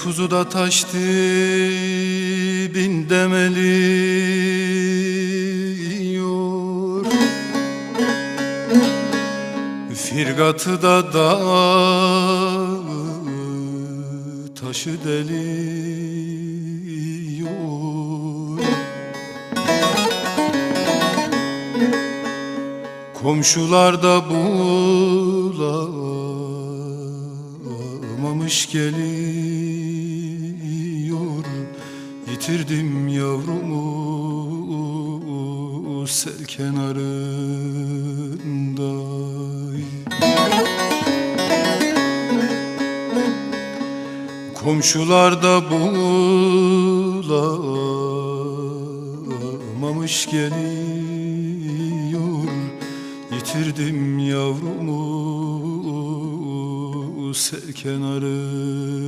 kuzu da taş dibinde meliyor, firgatı da dağ taşı deliyor. Komşular da bulamamış geliyor. Yitirdim yavrumu sel kenarında. Komşular da bulamamış geliyor. Yitirdim yavrumu sel kenarında.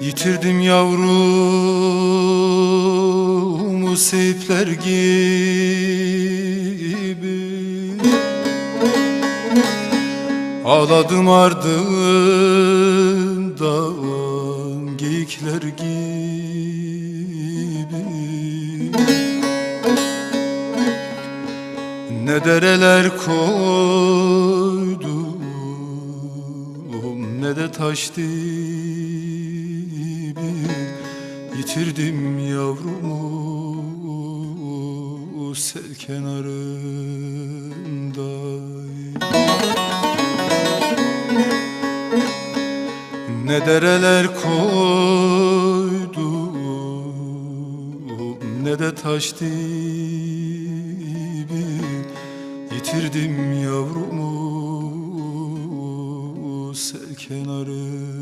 Yitirdim yavrumu seyipler gibi, ağladım ardından geyikler gibi. Ne dereler koydum ne de taş dibi. Yitirdim yavrumu sel kenarında. Ne dereler koydum ne de taş dibi. Yitirdim yavrumu sel kenarında.